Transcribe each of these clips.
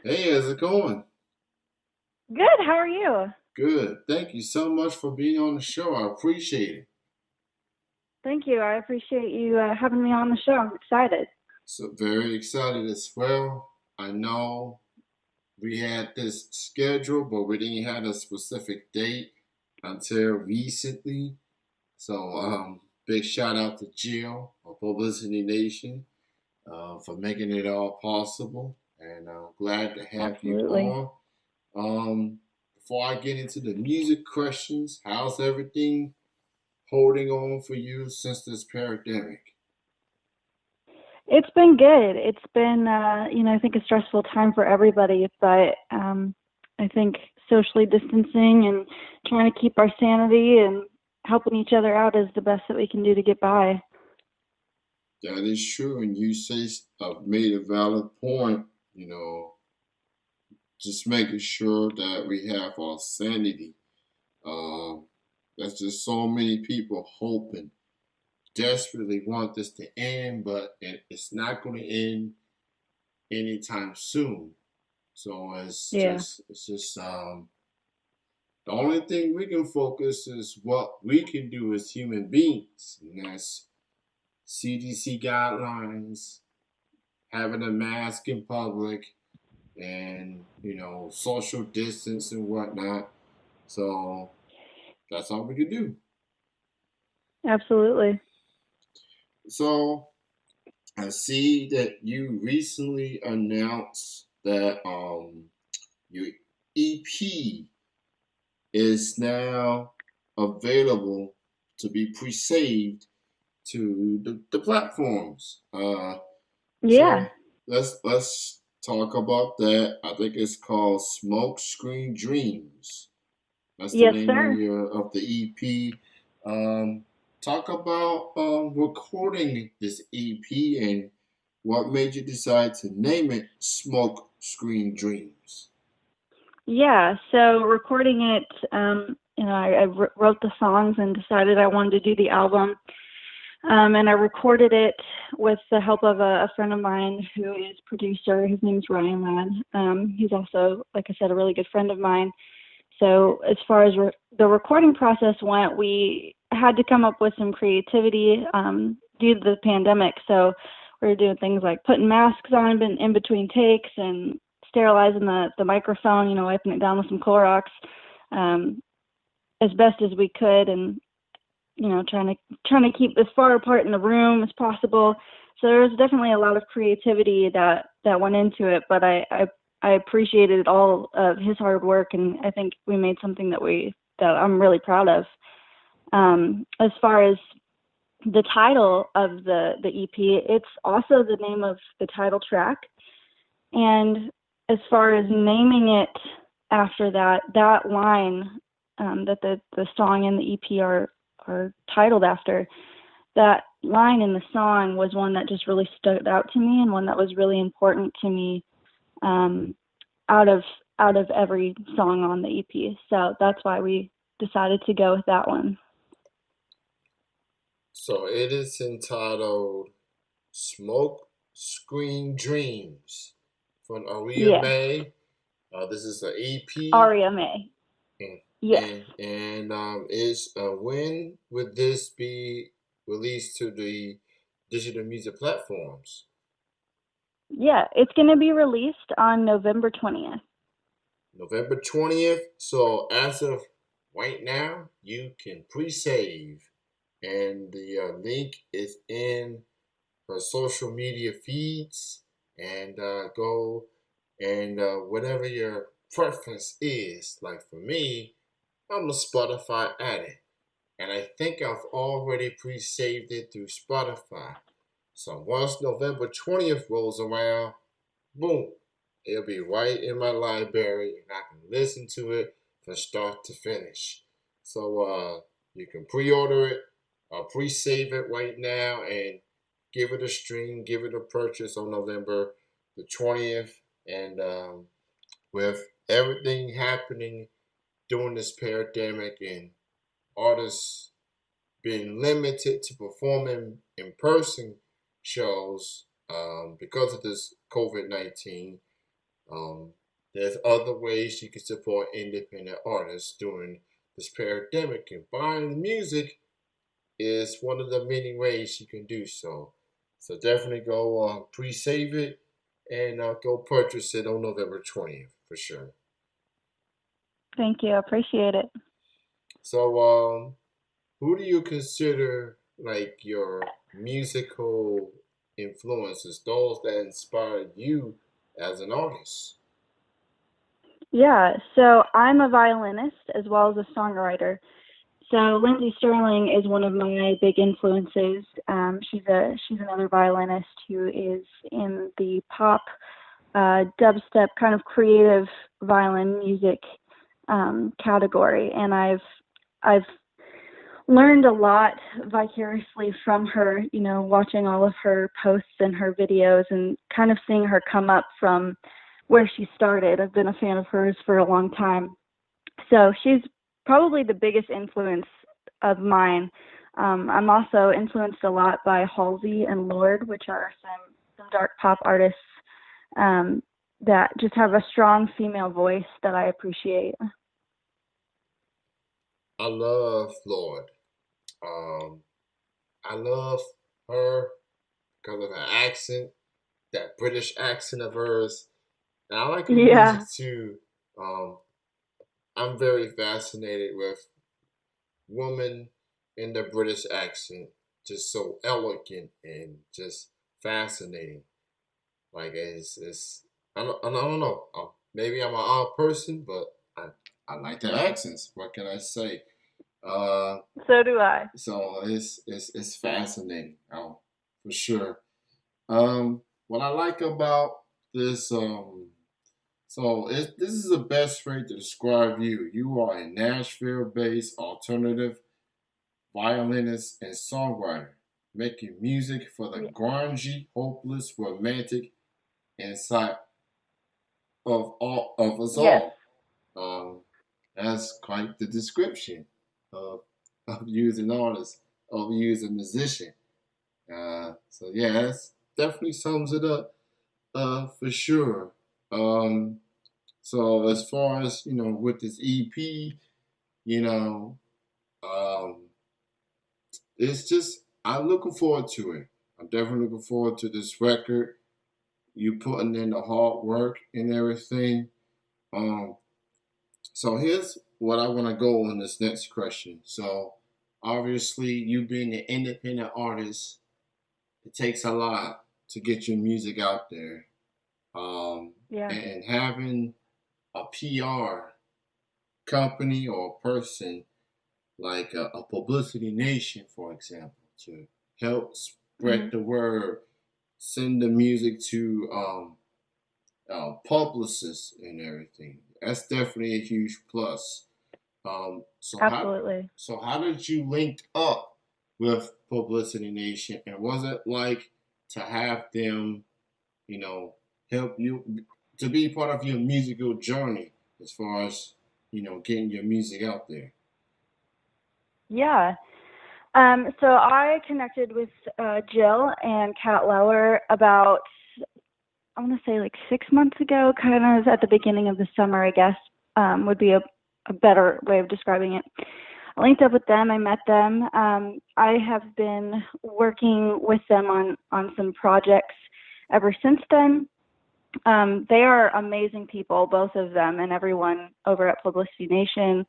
Hey, how's it going? Good. How are you? Good. Thank you so much for being on the show. I appreciate it. Thank you. I appreciate you having me on the show. I'm excited. So very excited as well. I know we had this schedule, but we didn't have a specific date until recently. So big shout out to Jill of Publicity Nation for making it all possible, and I'm glad to have you Absolutely. on. Before I get into the music questions, how's everything holding on for you since this pandemic? It's been good. It's been, I think a stressful time for everybody, but I think socially distancing and trying to keep our sanity and helping each other out is the best that we can do to get by. That is true, and you say made a valid point. You know, just making sure that we have our sanity. Um, there's just so many people hoping, desperately want this to end, but it's not going to end anytime soon. So Yeah. it's just the only thing we can focus is what we can do as human beings, and that's CDC guidelines, having a mask in public, and social distance and whatnot. So that's all we can do. Absolutely. So I see that you recently announced that your EP is now available to be pre-saved to the platforms. Yeah. So let's talk about that. I think it's called Smoke Screen Dreams. That's the Yes, name of sir. your of the EP. Um, Talk about recording this EP and what made you decide to name it Smoke Screen Dreams. Yeah. So recording it, I wrote the songs and decided I wanted to do the album. And I recorded it with the help of a friend of mine who is producer. His name's Aria Mae. He's also, like I said, a really good friend of mine. So as far as the recording process went, we had to come up with some creativity due to the pandemic. So we were doing things like putting masks on in between takes and sterilizing the microphone, wiping it down with some Clorox um, as best as we could. And trying to keep as far apart in the room as possible. So there was definitely a lot of creativity that went into it, but I appreciated all of his hard work, and I think we made something that I'm really proud of. As far as the title of the EP, it's also the name of the title track, and as far as naming it after that line that the song and the EP are titled after, that line in the song was one that just really stood out to me and one that was really important to me um, out of out of every song on the EP. So that's why we decided to go with that one. So it is entitled Smoke Screen Dreams from Aria Yes, Mae. This is an EP. Aria Mae. And Yes. is when would this be released to the digital music platforms? Yeah, it's going to be released on November 20th. November 20th. So as of right now, you can pre-save, and the link is in her social media feeds, and go and whatever your preference is. Like for me, I'm a Spotify addict, and I think I've already pre-saved it through Spotify. So once November 20th rolls around, boom, it'll be right in my library, and I can listen to it from start to finish. So you can pre-order it or pre-save it right now and give it a stream, give it a purchase on November the 20th. And with everything happening during this pandemic and artists being limited to performing in person shows because of this COVID 19. There's other ways you can support independent artists during this pandemic, and buying music is one of the many ways you can do so. So definitely go pre-save it and go purchase it on November 20th for sure. Thank you. I appreciate it. So who do you consider like your musical influences, those that inspired you as an artist? Yeah, so I'm a violinist as well as a songwriter. So Lindsay Sterling is one of my big influences. She's another violinist who is in the pop, dubstep kind of creative violin music category, and I've learned a lot vicariously from her. You know, watching all of her posts and her videos, and kind of seeing her come up from where she started. I've been a fan of hers for a long time. So she's probably the biggest influence of mine. I'm also influenced a lot by Halsey and Lord, which are some dark pop artists um, that just have a strong female voice that I appreciate. I love Lord. Um, I love her because of her accent, that British accent of hers, and I like her music Yeah, too. Um, I'm very fascinated with woman in the British accent, just so elegant and just fascinating. Like it's I don't know. Maybe I'm an odd person, but I like their accents. What can I say? Uh, so do I. so it's fascinating. Oh, for sure. What I like about this this is the best way to describe you. You are a Nashville-based alternative violinist and songwriter, making music for the Yeah. grungy, hopeless, romantic, inside of all of us Yes, all. Um, that's quite the description of you as an artist, of you as a musician. So yeah, that's definitely sums it up for sure. Um, so as far as with this EP, you know, um, it's just I'm looking forward to it. I'm definitely looking forward to this record. You putting in the hard work and everything. Um, so here's what I want to go on this next question. So obviously, you being an independent artist, it takes a lot to get your music out there. yeah. And having a PR company or person like a publicity nation, for example, to help spread Hmm. the word, send the music to publicists and everything. That's definitely a huge plus. Um, so how Absolutely. so how did you link up with Publicity Nation, and was it like to have them, you know, help you to be part of your musical journey as far as getting your music out there? Yeah. So I connected with Jill and Kat Lauer about, I want to say like 6 months ago, kind of at the beginning of the summer, I guess, would be a better way of describing it. I linked up with them. I met them. I have been working with them on some projects ever since then. They are amazing people, both of them, and everyone over at Publicity Nation.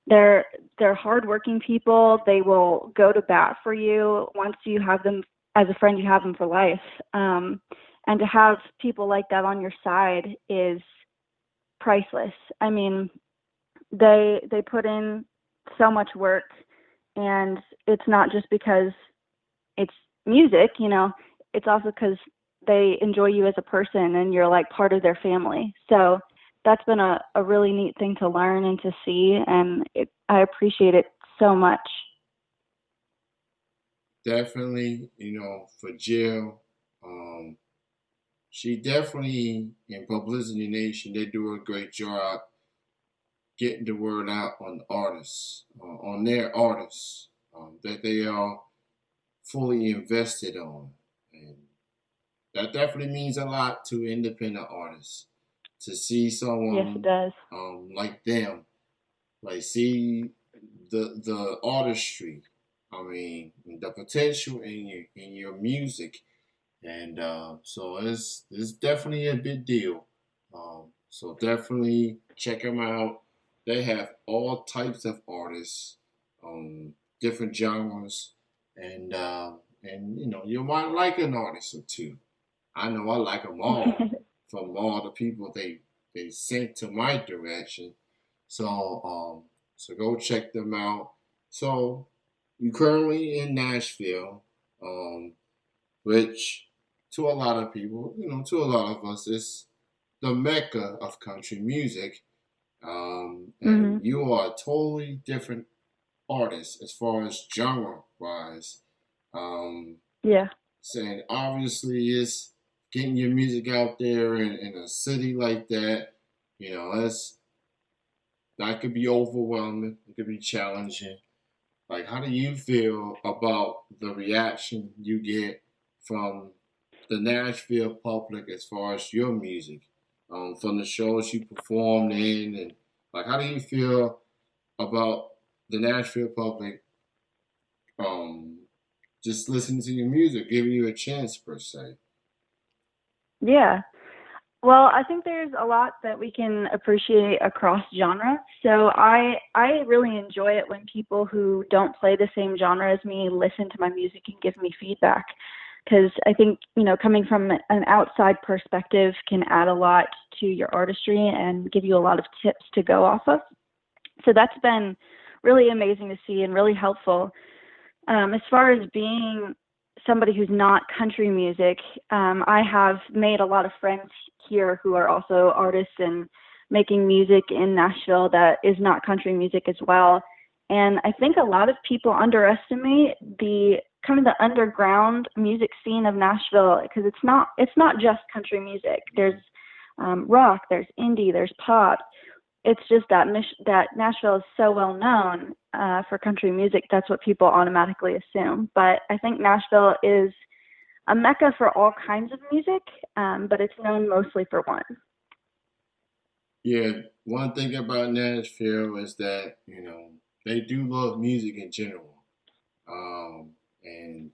They're they're hardworking people. They will go to bat for you. Once you have them as a friend, you have them for life. And to have people like that on your side is priceless. I mean, they put in so much work, and it's not just because it's music, you know, it's also because they enjoy you as a person and you're like part of their family. So that's been a really neat thing to learn and to see, and I appreciate it so much. Definitely, for Jill, um, she definitely in Publicity Nation they do a great job getting the word out on artists, on their artists that they are fully invested on, and that definitely means a lot to independent artists. to see Yes, it someone does. like them, like see the artistry. I mean, the potential in your music, and so it's definitely a big deal. So definitely check them out. They have all types of artists, different genres, and and you know you might like an artist or two. I know I like them all from all the people they sent to my direction. So so go check them out. So you currently in Nashville, which to a lot of people, you know, to a lot of us, is the mecca of country music. Hmm. And you are a totally different artist as far as genre wise. Um, Yeah. Saying obviously it's getting your music out there in a city like that. You know, that could be overwhelming. It could be challenging. Like, how do you feel about the reaction you get from the Nashville public as far as your music, from the shows you performed in, and like, how do you feel about the Nashville public, um, just listening to your music, giving you a chance per se? Yeah. Well, I think there's a lot that we can appreciate across genre. So I really enjoy it when people who don't play the same genre as me listen to my music and give me feedback. Because I think, coming from an outside perspective can add a lot to your artistry and give you a lot of tips to go off of. So that's been really amazing to see and really helpful. As far as being somebody who's not country music, I have made a lot of friends here who are also artists and making music in Nashville that is not country music as well. And I think a lot of people underestimate the kind of the underground music scene of Nashville because it's not just country music. There's rock, there's indie, there's pop. It's just that Nashville is so well known for country music. That's what people automatically assume. But I think Nashville is a mecca for all kinds of music, but it's known mostly for one. Yeah, one thing about Nashville is that they do love music in general, and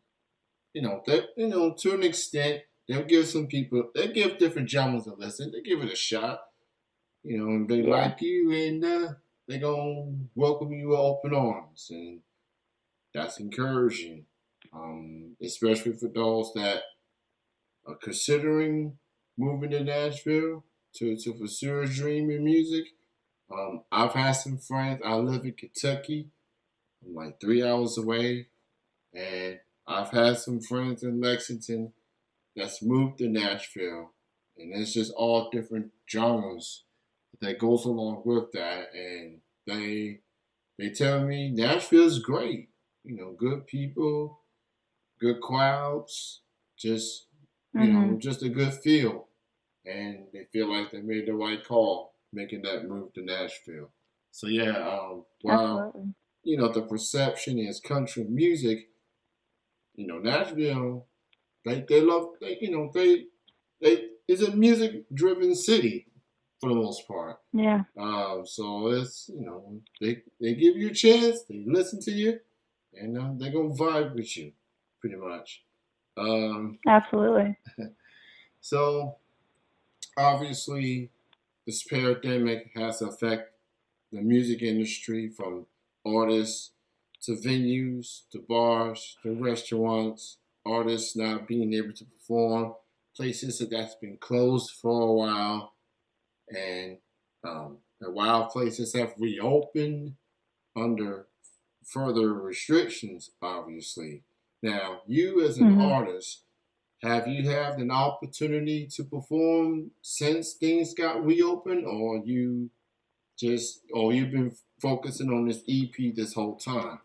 that to an extent they'll give some people they give different genres a listen. They give it a shot, and they Yeah. like you, and they gonna welcome you with open arms, and that's encouraging, especially for those that are considering moving to Nashville to pursue a dream in music. I've had some friends. I live in Kentucky. I'm like 3 hours away, and I've had some friends in Lexington that's moved to Nashville, and it's just all different genres that goes along with that, and they tell me Nashville's great. Good people, good crowds, just Mhm. just a good feel, and they feel like they made the right call making that move to Nashville. So yeah, while Absolutely. the perception is country music, Nashville they love they it's a music driven city for the most part. Yeah. So it's they give you a chance, they listen to you, and they're gonna vibe with you, pretty much. Um, Absolutely. so obviously, this pandemic has affected the music industry from artists to venues to bars to restaurants. Artists not being able to perform, places that's been closed for a while, and while places have reopened under further restrictions, obviously. Now, you as an Mhm. artist, have you had an opportunity to perform since things got reopened, or you've been focusing on this EP this whole time?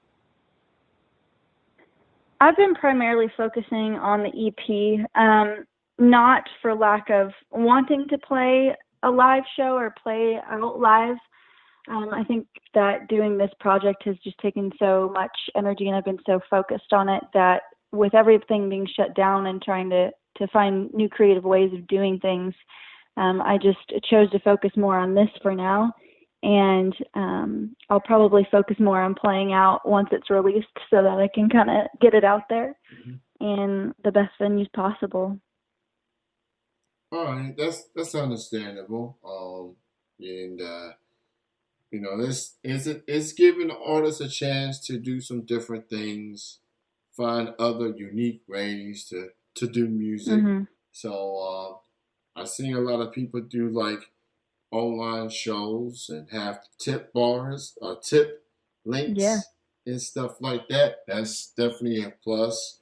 I've been primarily focusing on the EP, not for lack of wanting to play a live show or play out live. I think that doing this project has just taken so much energy, and I've been so focused on it that with everything being shut down and trying to find new creative ways of doing things, I just chose to focus more on this for now, and I'll probably focus more on playing out once it's released so that I can kind of get it out there in the best venues possible. All right, that's understandable. And it's giving the artist a chance to do some different things, find other unique ways to do music. Hmm. So I've seen a lot of people do like online shows and have tip bars or tip Yeah, links and stuff like that. That's definitely a plus.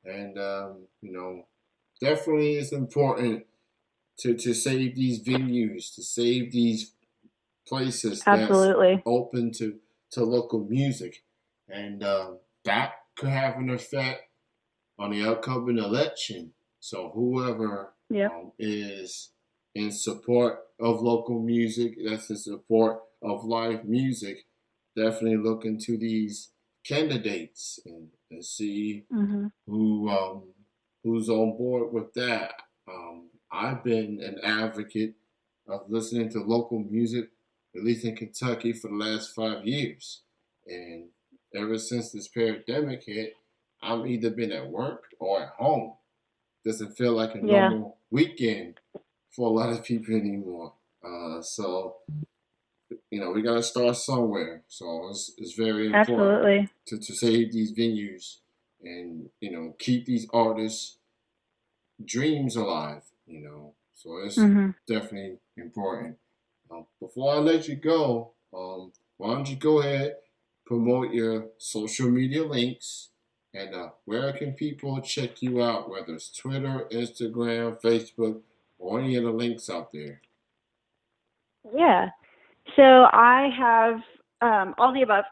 And definitely it's important to save these venues, to save these places that's absolutely. open to local music, and that could have an effect on the upcoming election. So whoever Yep. is in support of local music, that's in support of live music, definitely look into these candidates and see Hmm. who who's on board with that. I've been an advocate of listening to local music, at least in Kentucky, for the last 5 years, and ever since this pandemic hit, I've either been at work or at home. Doesn't feel like a Yeah, normal weekend for a lot of people anymore. So we got to start somewhere. So it's very important absolutely. to save these venues and keep these artists' dreams alive. So it's Hmm. definitely important. Before I let you go, why don't you go ahead, promote your social media links, and where can people check you out, whether it's Twitter, Instagram, Facebook, or any of the links out there? Yeah. So I have all the above.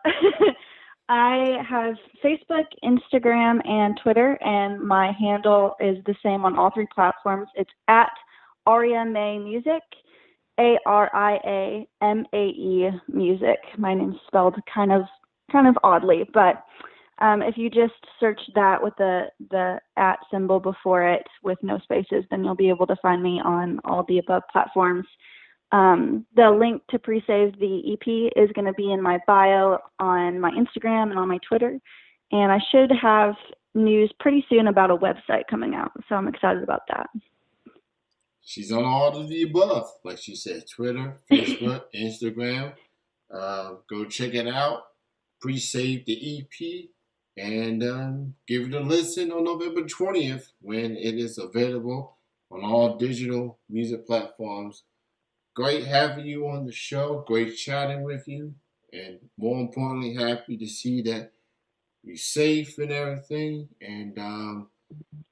I have Facebook, Instagram, and Twitter, and my handle is the same on all three platforms. It's at Aria Mae Music, ARIAMAE Music. My name's spelled kind of oddly, but if you just search that with the at symbol before it with no spaces, then you'll be able to find me on all the above platforms. The link to pre-save the EP is going to be in my bio on my Instagram and on my Twitter. And I should have news pretty soon about a website coming out. So I'm excited about that. She's on all of the above, like she said, Twitter, Facebook, Instagram. Go check it out. Pre-save the EP and give it a listen on November 20th when it is available on all digital music platforms. Great having you on the show. Great chatting with you. And more importantly, happy to see that you're safe and everything. And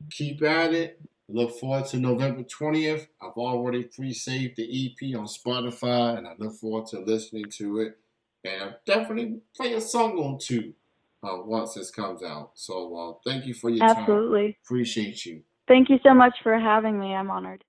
keep at it. Look forward to November 20th. I've already pre-saved the EP on Spotify, and I look forward to listening to it. And I'll definitely play a song on two once this comes out. So thank you for your time. Absolutely. Appreciate you. Thank you so much for having me. I'm honored.